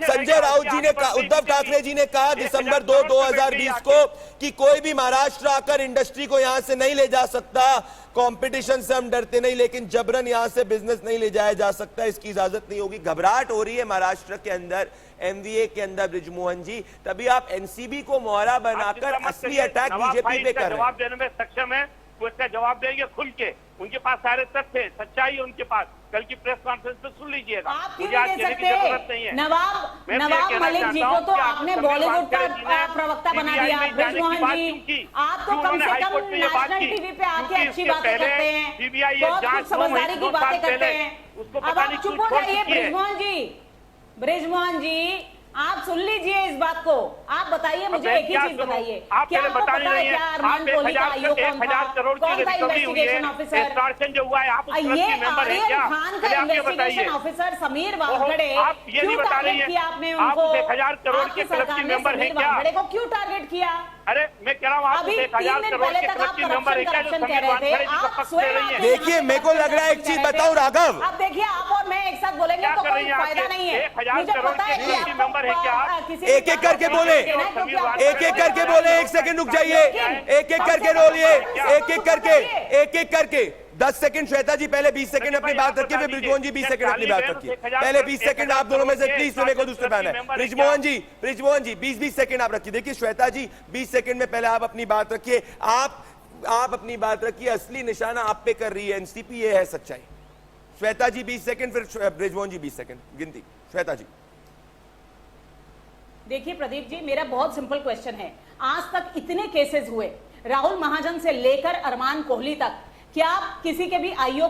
संजय राउत जी ने कहा, उद्धव ठाकरे जी ने कहा दिसंबर 2, 2020 को कि कोई भी महाराष्ट्र आकर इंडस्ट्री को यहां से नहीं ले जा सकता, कंपटीशन से हम डरते नहीं, लेकिन जबरन यहां से बिजनेस नहीं ले जाया जा सकता, इसकी इजाजत नहीं होगी। घबराहट हो रही है महाराष्ट्र के अंदर, एमवीए के अंदर ब्रिजमोहन जी, तभी आप एनसीबी को मोहरा बनाकर असली अटैक बीजेपी पे कर रहे हैं। जवाब देने में सक्षम है वो इसका जवाब देंगे खुल के, उनके पास सारे तथ्य, सच्चाई है उनके पास, कल की प्रेस कॉन्फ्रेंस में सुन लीजिएगा। मुझे आज कहने की जरूरत नहीं है। नवाब मलिक जी को तो आपने बॉलीवुड का प्रवक्ता बना दिया। ब्रिजमोहन जी, आप तो कम से कम नेशनल टीवी पे आके अच्छी बातें करते हैं, बहुत समझदारी की बातें करते हैं। अब आप चुप हो जाइए ब्रिजमोहन जी। ब्रिजमोहन जी, आप सुन लीजिए इस बात को, आप बताइए मुझे एक ही चीज बताइए, क्या आपको पता है क्या अरमान कोहली का आईओ कौन था, कौन था इन्वेस्टिगेशन ऑफिसर? ये आर्यन खान का इन्वेस्टिगेशन ऑफिसर समीर वानखेड़े, क्यों टारगेट किया आपने उनको? आपकी सरकार ने समीर वानखेड़े को क्यों टारगेट किया? अरे मैं कह रहा हूँ अभी 3 दिन पहले तक आप करप्शन कह रहे थे, आप स्वयं। देखिए मेरे को लग रहा है एक चीज बताऊं राघव, अब देखिए आप और मैं एक साथ बोलेंगे तो कोई फायदा नहीं है। मुझे पता है कि एक एक करके बोले, एक एक करके बोले, एक सेकंड रुक जाइए, एक एक करके बोलिए, एक एक करके 10 सेकंड श्वेता जी, पहले 20 सेकंड अपनी बात रखिए, फिर ब्रिजमोहन जी 20 सेकंड अपनी बात रखिए। पहले 20 सेकंड आप दोनों में से प्लीज सुने को दूसरे पैन है। ब्रिजमोहन जी 20-20 सेकंड आप रखिए। देखिए श्वेता जी 20 सेकंड में पहले आप अपनी बात रखिए, आप अपनी बात रखिए, असली निशाना आप पे कर रही है एनसीपी, ये है सच्चाई। श्वेता जी 20 सेकंड, फिर ब्रिजमोहन जी 20 सेकंड गिनती। श्वेता जी। देखिए प्रदीप जी, मेरा बहुत सिंपल क्वेश्चन है, आज तक इतने केसेस हुए, राहुल महाजन से लेकर अरमान कोहली तक, क्या किसी के भी आईओ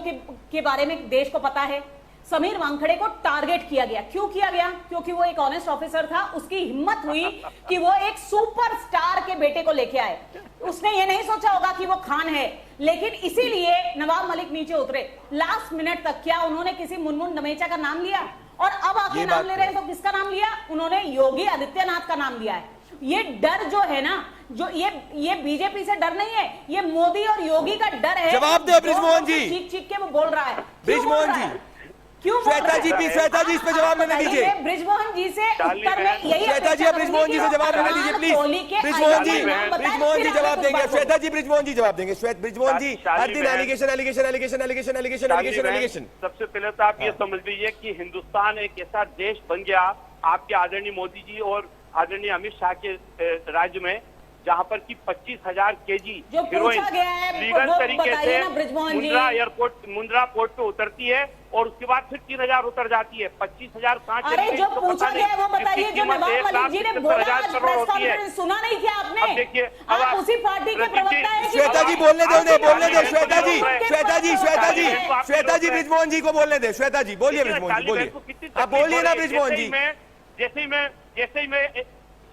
के बारे में देश को पता है? समीर वानखेड़े को टारगेट किया गया, क्यों किया गया? क्योंकि वो एक ऑनेस्ट ऑफिसर था, उसकी हिम्मत हुई कि वो एक सुपरस्टार के बेटे को लेके आए। उसने ये नहीं सोचा होगा कि वो खान है, लेकिन इसीलिए नवाब मलिक नीचे उतरे। लास्ट मिनट तक क्या उन्होंने किसी मुनमुन नमेचा का नाम लिया? और अब आके नाम ले रहे हैं तो किसका नाम लिया? उन्होंने योगी आदित्यनाथ का नाम लिया है। ये डर जो है ना, जो ये बीजेपी से डर नहीं है, ये मोदी और योगी का डर है। जवाब दे ब्रिजमोहन जी, चीख चीख के वो बोल रहा है। ब्रिजमोहन जी क्यों? श्वेता जी इस पे जवाब लेने दीजिए। ब्रिजमोहन जी से उत्तर में यही, श्वेता जी ब्रिजमोहन जी से जवाब लेने दीजिए प्लीज। ब्रिजमोहन जी जवाब देंगे। श्वेता जी ब्रिजमोहन जी जवाब देंगे। ब्रिजमोहन जी हर दिन एलिगेशन। सबसे पहले तो आप ये समझ लीजिए कि हिंदुस्तान एक ऐसा देश बन गया आपके आदरणीय मोदी जी और आदरणीय अमित शाह के राज्य में, जहां पर कि 25,000 केजी हेरोइन लीगल तरीके से मुंद्रा एयरपोर्ट, मुंद्रा पोर्ट पे उतरती है और उसके बाद फिर 3,000 उतर जाती है। 25,000 कहाँ चली गई? जो पूछा गया वो बताइए, जो नवाब मलिक जी ने बोला आज प्रेस कॉन्फ्रेंस, सुना नहीं क्या आपने? अब देखिए, आप उसी पार्टी के प्रवक्ता हैं। श्वेता जी बोलने दे, उन्हें बोलने दे। श्वेता जी ब्रिजमोहन जी को बोलने दे। श्वेता जी बोलिए, ब्रिजमोहन जी बोलिए, आप बोलिए ना ब्रिजमोहन जी। जैसे ही मैं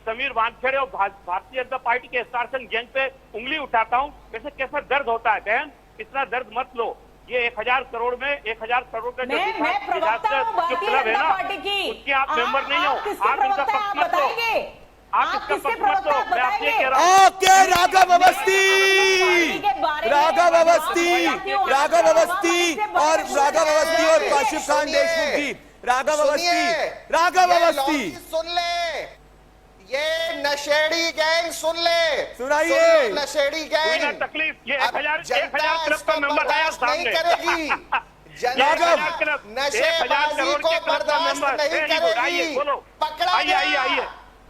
समीर वानखेड़े और भारतीय जनता पार्टी के एक्सटॉर्शन गैंग पे उंगली उठाता हूँ, वैसे कैसा दर्द होता है बहन, इतना दर्द मत लो। ये 1,000 करोड़ में 1,000 करोड़ का जो क्लब है ना, उसके आप मेंबर नहीं हो, आप इनका पक्ष मत लो, आप इसका पक्ष मत लो। मैं आपसे कह रहा हूँ ओके, राघव अवस्थी और काशिफ खान देशमुख जी। राघव अवस्थी सुन ले, ये नशेड़ी गैंग सुन ले, सुनाइए। नशेड़ी गैंग तकलीफ, ये 1,000 क्लब का मेंबर आया नहीं करेगी, नशेबाजी को बर्दाश्त नहीं करेगी। पकड़ा गया,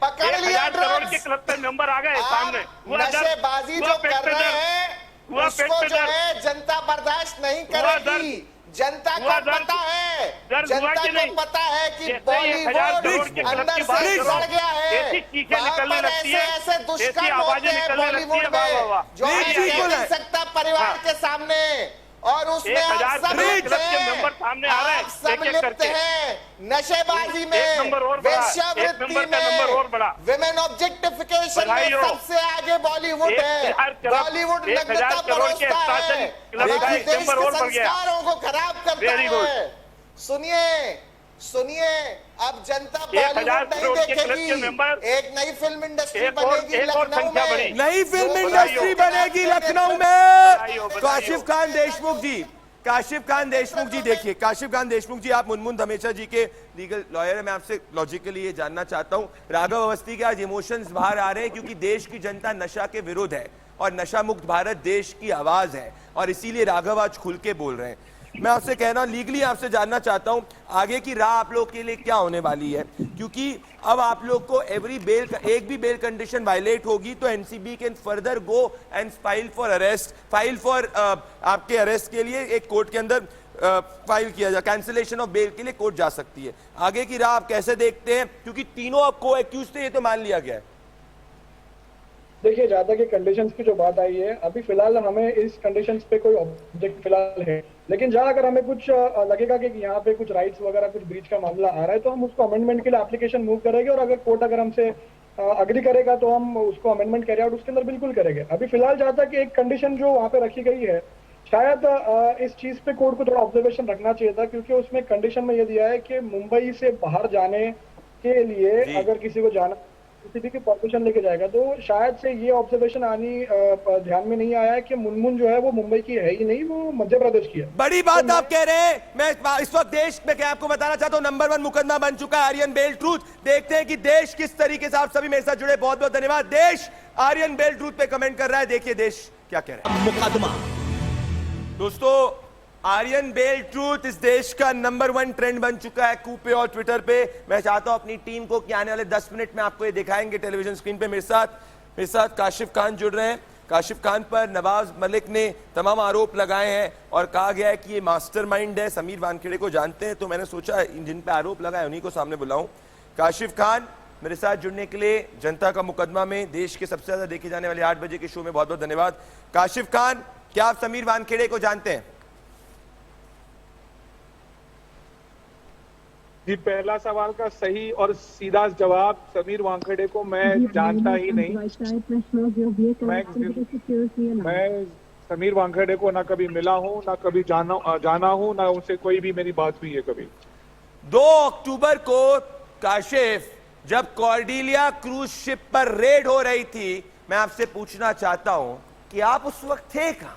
पकड़ लिया करोड़ के क्लब के मेंबर आ गए सामने। नशेबाजी जो कर रहे हैं उसको जो है जनता बर्दाश्त नहीं करेगी। जनता को पता है, जनता को पता है कि बॉलीवुड अंदर से सड़ गया है। वहां पर ऐसे दुष्कर्म होते हैं बॉलीवुड में जो आप कह नहीं सकता परिवार के सामने, और उसमें आप सब लिप्त हैं, नशेबाजी में, वेश्यावृत्ति में, विमेन ऑब्जेक्टिफिकेशन में सबसे आगे बॉलीवुड है। बॉलीवुड नग्नता परोसता है, देश के संस्कारों को खराब करता है। सुनिए, सुनिए, अब जनता 1000 बॉलीवुड नहीं करोड़ के क्लब के देखेगी, मेंबर, एक नई फिल्म इंडस्ट्री एक और बनेगी लखनऊ संख्या में। बढ़ी। नई फिल्म जो इंडस्ट्री बधाई बनेगी हो। लखनऊ में। बधाई हो। काशिफ खान देशमुख जी, काशिफ खान देशमुख जी, देखिए काशिफ खान देशमुख जी, आप मुनमुन धमेचा जी के लीगल लॉयर है। मैं आपसे लॉजिकली ये जानना चाहता हूं, राघव अवस्थी के आज इमोशंस बाहर आ रहे हैं क्योंकि देश की जनता नशा के विरुद्ध है और नशा मुक्त भारत देश की आवाज है और इसीलिए राघव आज खुल के बोल रहे हैं। मैं आपसे कह रहा हूं, लीगली आपसे जानना चाहता हूं आगे की राह आप लोग के लिए क्या होने वाली है, क्योंकि अब आप लोग को एवरी बेल, एक भी बेल कंडीशन वायलेट होगी तो NCB can further go and file for arrest, file for आपके अरेस्ट के लिए एक कोर्ट के अंदर फाइल किया जा, कैंसिलेशन ऑफ बेल के लिए कोर्ट जा सकती है। आगे की राह आप कैसे देखते हैं, क्योंकि तीनों आपको एक्यूज थे, ये तो मान लिया गया है। देखिए, ज्यादा की कंडीशंस की जो बात आई है, अभी फिलहाल हमें इस कंडीशंस पे कोई ऑब्जेक्ट फिलहाल है, लेकिन जहां अगर हमें कुछ लगेगा कि यहाँ पे कुछ राइट्स वगैरह कुछ ब्रीच का मामला आ रहा है तो हम उसको अमेंडमेंट के लिए एप्लीकेशन मूव करेंगे और अगर कोर्ट अगर हमसे अग्री करेगा तो हम उसको अमेंडमेंट कैरी आउट उसके अंदर बिल्कुल करेंगे। अभी फिलहाल जहाँ तक एक कंडीशन जो वहाँ पे रखी गई है, शायद इस चीज पे कोर्ट को थोड़ा ऑब्जर्वेशन रखना चाहिए था, क्योंकि उसमें कंडीशन में ये दिया है कि मुंबई से बाहर जाने के लिए अगर किसी को जाना किसी की परमिशन लेके जाएगा, तो शायद से ये ऑब्जर्वेशन आनी ध्यान में नहीं आया है कि मुनमुन जो है वो मुंबई की है ही नहीं, वो मध्य प्रदेश की है। बड़ी बात आप कह रहे हैं। मैं इस वक्त देश में क्या आपको बताना चाहता हूं, नंबर 1 मुकदमा बन चुका है आर्यन बेल ट्रूथ। देखते हैं कि देश किस तरीके से, आप सभी मेरे साथ जुड़े, बहुत बहुत धन्यवाद। देश आर्यन बेल ट्रूथ पे कमेंट कर रहा है, देखिए देश क्या कह रहा है। मुकदमा दोस्तों, आर्यन बेल ट्रूथ इस देश का नंबर 1 ट्रेंड बन चुका है कूप पे और ट्विटर पे। मैं चाहता हूं अपनी टीम को कि आने वाले 10 मिनट में आपको ये दिखाएंगे टेलीविजन स्क्रीन पे। मेरे साथ काशिफ खान जुड़ रहे हैं। काशिफ खान पर नवाज मलिक ने तमाम आरोप लगाए हैं और कहा गया है कि ये मास्टरमाइंड है। समीर वानखेड़े को जानते हैं, तो मैंने सोचा जिन पे आरोप लगाए उन्हीं को सामने बुलाऊं। काशिफ खान, मेरे साथ जुड़ने के लिए जनता का मुकदमा में देश के सबसे ज्यादा देखे जाने वाले 8 बजे के शो में बहुत बहुत धन्यवाद। काशिफ खान, क्या आप समीर वानखेड़े को जानते हैं? जी, पहला सवाल का सही और सीधा जवाब, समीर वानखेड़े को मैं जानता ही नहीं। मैं समीर वानखेड़े को ना कभी मिला हूं, ना कभी जाना हूं, ना उनसे कोई भी मेरी बात हुई है कभी। 2 अक्टूबर को काशिफ, जब कॉर्डिलिया क्रूज शिप पर रेड हो रही थी, मैं आपसे पूछना चाहता हूं कि आप उस वक्त थे कहां?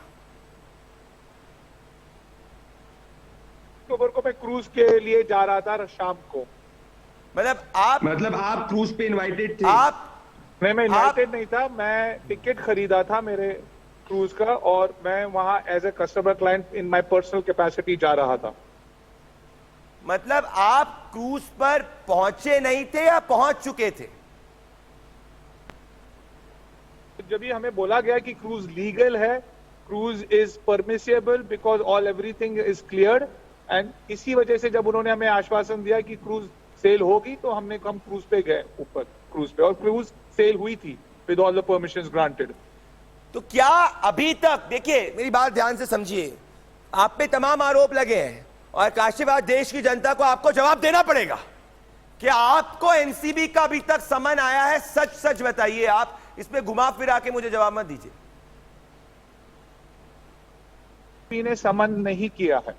अक्टूबर को मैं क्रूज के लिए जा रहा था शाम को। मतलब आप क्रूज पे इनवाइटेड थे? मैं इनवाइटेड नहीं था, मैं टिकट खरीदा था मेरे क्रूज का और मैं वहां as a customer client in my personal capacity जा रहा था। मतलब आप क्रूज पर पहुंचे नहीं थे या पहुंच चुके थे? जब ये हमें बोला गया कि क्रूज लीगल है, cruise is permissible because everything is cleared, and इसी वजह से जब उन्होंने हमें आश्वासन दिया कि क्रूज सेल होगी तो हम क्रूज पे गए, ऊपर क्रूज पे, और क्रूज सेल हुई थी with all the permissions granted. तो क्या अभी तक, देखिए मेरी बात ध्यान से समझिए, आप पे तमाम आरोप लगे हैं और काशिफ, आज देश की जनता को आपको जवाब देना पड़ेगा कि आपको एनसीबी का अभी तक समन आया है? सच सच बताइए, आप इसमें घुमा फिरा के मुझे जवाब मत दीजिए। ने समन नहीं किया है,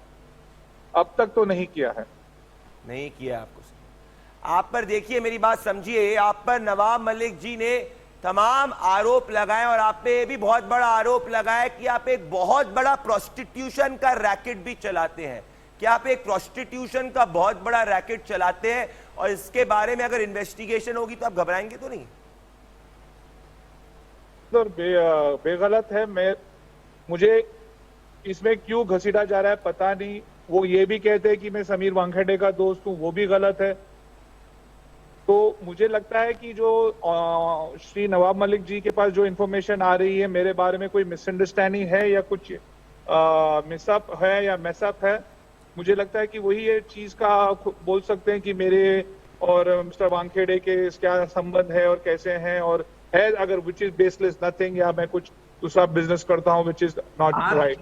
अब तक तो नहीं किया है। नहीं किया आपको? आप पर देखिए, मेरी बात समझिए, आप पर नवाब मलिक जी ने तमाम आरोप लगाए और आप पे भी बहुत बड़ा आरोप लगाया कि आप एक बहुत बड़ा प्रोस्टिट्यूशन का रैकेट भी चलाते हैं। कि आप एक प्रोस्टिट्यूशन का बहुत बड़ा रैकेट चलाते हैं और इसके बारे में अगर इन्वेस्टिगेशन होगी तो आप घबराएंगे तो नहीं? बेगलत है। मुझे इसमें क्यों घसीटा जा रहा है पता नहीं। वो ये भी कहते हैं कि मैं समीर वानखेड़े का दोस्त हूं, वो भी गलत है। तो मुझे लगता है कि जो श्री नवाब मलिक जी के पास जो इंफॉर्मेशन आ रही है मेरे बारे में, कोई मिसअंडरस्टैंडिंग है या कुछ मिसअप है या मैसअप है। मुझे लगता है कि वही ये चीज का बोल सकते हैं कि मेरे और मिस्टर वानखेड़े के क्या संबंध है और कैसे हैं, और है अगर विच इज बेसलेस नथिंग, या मैं कुछ दूसरा बिजनेस करता हूं विच इज नॉट राइट।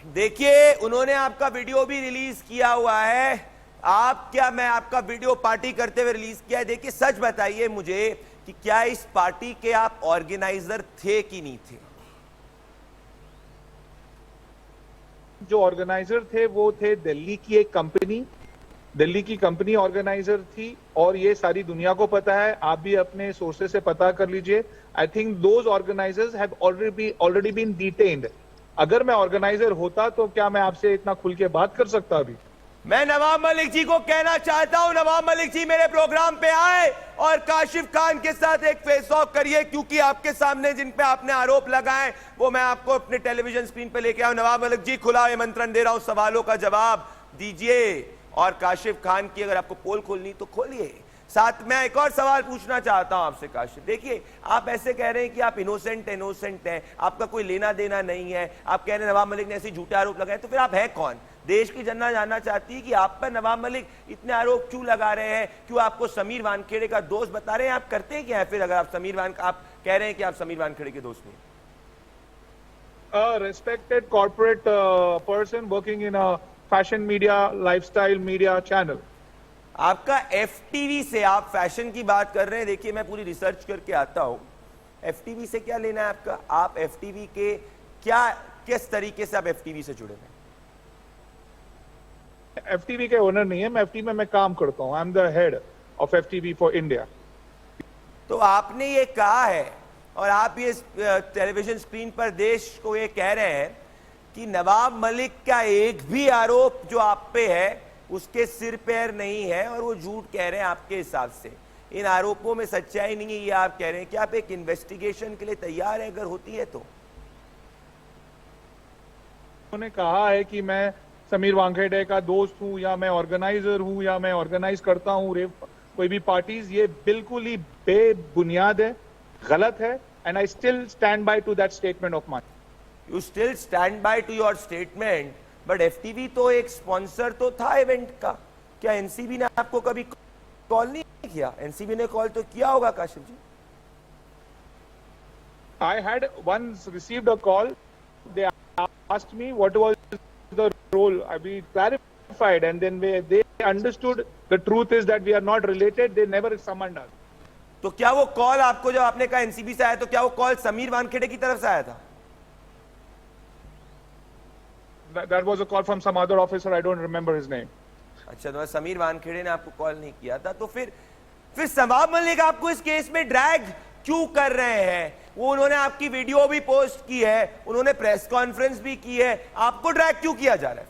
देखिए, उन्होंने आपका वीडियो भी रिलीज किया हुआ है। मैं आपका वीडियो पार्टी करते हुए रिलीज किया है। देखिए, सच बताइए मुझे कि क्या इस पार्टी के आप ऑर्गेनाइजर थे कि नहीं थे? जो ऑर्गेनाइजर थे वो थे दिल्ली की एक कंपनी, दिल्ली की कंपनी ऑर्गेनाइजर थी और ये सारी दुनिया को पता है, आप भी अपने सोर्सेस से पता कर लीजिए। I think those organisers have already been detained. अगर मैं ऑर्गेनाइजर होता तो क्या मैं आपसे इतना खुल के बात कर सकता अभी? मैं नवाब मलिक जी को कहना चाहता हूं, नवाब मलिक जी मेरे प्रोग्राम पे आए और काशिफ खान के साथ एक फेस ऑफ करिए, क्योंकि आपके सामने जिन पे आपने आरोप लगाए वो मैं आपको अपने टेलीविजन स्क्रीन पे लेके आऊं। नवाब मलिक जी, खुला आमंत्रण दे रहा हूं, सवालों का जवाब दीजिए। और काशिफ खान की अगर आपको पोल खोलनी तो खोलिए। साथ में एक और सवाल पूछना चाहता हूं आपसे काशिफ। देखिए, आप ऐसे कह रहे हैं कि आप इनोसेंट हैं, आपका कोई लेना देना नहीं है, आप कह रहे हैं नवाब मलिक ने ऐसे झूठे आरोप लगाए, तो फिर आप है कौन? देश की जनता जानना चाहती है कि आप पर नवाब मलिक इतने आरोप क्यों लगा रहे हैं, क्यों आपको समीर वानखेड़े का दोस्त बता रहे हैं, आप करते हैं क्या है फिर? अगर आप आप कह रहे हैं कि आप समीर वानखेड़े के दोस्त नहीं? Respected corporate person working in a fashion media, lifestyle media channel. आपका FTV से, आप फैशन की बात कर रहे हैं, देखिए मैं पूरी रिसर्च करके आता हूं, FTV से क्या लेना है आपका? आप FTV के क्या, किस तरीके से आप FTV से जुड़े हैं? FTV के ओनर नहीं है, मैं FTV में काम करता हूं। I am the head of FTV for India. तो आपने ये कहा है और आप ये टेलीविजन स्क्रीन पर देश को ये कह रहे हैं कि नवाब मलिक का एक भी आरोप जो आप पे है उसके सिर पैर नहीं है और वो झूठ कह रहे हैं आपके हिसाब से। इन आरोपों में सच्चाई नहीं है, ये आप कह रहे हैं कि आप एक इन्वेस्टिगेशन के लिए तैयार है अगर होती है तो? उन्होंने कहा है कि मैं समीर वानखेड़े का दोस्त हूं या मैं ऑर्गेनाइजर हूं या मैं ऑर्गेनाइज करता हूं कोई भी पार्टीज, ये बिल्कुल ही बेबुनियाद है, गलत है। And I still stand by two that statement of mine. You still stand by two your statement, but FTV तो एक स्पॉन्सर तो था इवेंट का। क्या NCB ने आपको कभी कॉल नहीं किया? NCB ने कॉल तो किया होगा काशिफ जी। I had once received a call. They asked me what was the role. I be clarified, and then they understood the truth is that we are not related. They never summoned us. तो क्या वो call आपको, जब आपने कहा NCB से आया, तो क्या वो कॉल समीर वानखेड़े की तरफ से आया था? That was a call from some other officer. I don't remember his name. अच्छा, तो समीर वानखेड़े ने आपको कॉल नहीं किया था, तो फिर नवाब मलिक आपको इस केस में ड्रैग क्यों कर रहे हैं? वो उन्होंने आपकी वीडियो भी पोस्ट की है, उन्होंने प्रेस कॉन्फ्रेंस भी की है, आपको ड्रैग क्यों किया जा रहा है?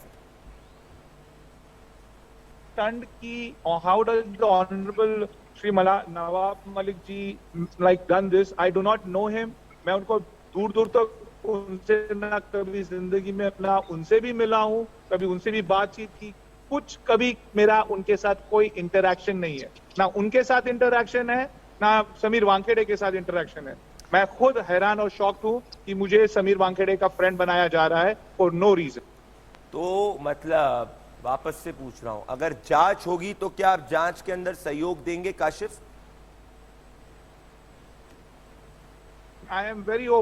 Stunned की how does the honorable Shri Nawab Malik ji like done this? I do not know him. मैं उनको दूर दूर तक उनसे ना कभी जिंदगी में अपना उनसे भी मिला हूँ, कभी उनसे भी बातचीत की, कुछ कभी मेरा उनके साथ कोई इंटरैक्शन नहीं है। ना उनके साथ इंटरैक्शन है, ना समीर वानखेड़े के साथ इंटरैक्शन है। मैं खुद हैरान और शॉक्ड हूँ कि मुझे समीर वानखेड़े का फ्रेंड बनाया जा रहा है फॉर नो रीजन। तो मतलब वापस से पूछ रहा हूं, अगर जांच होगी तो क्या आप जांच के अंदर सहयोग देंगे Kashif? I am very open.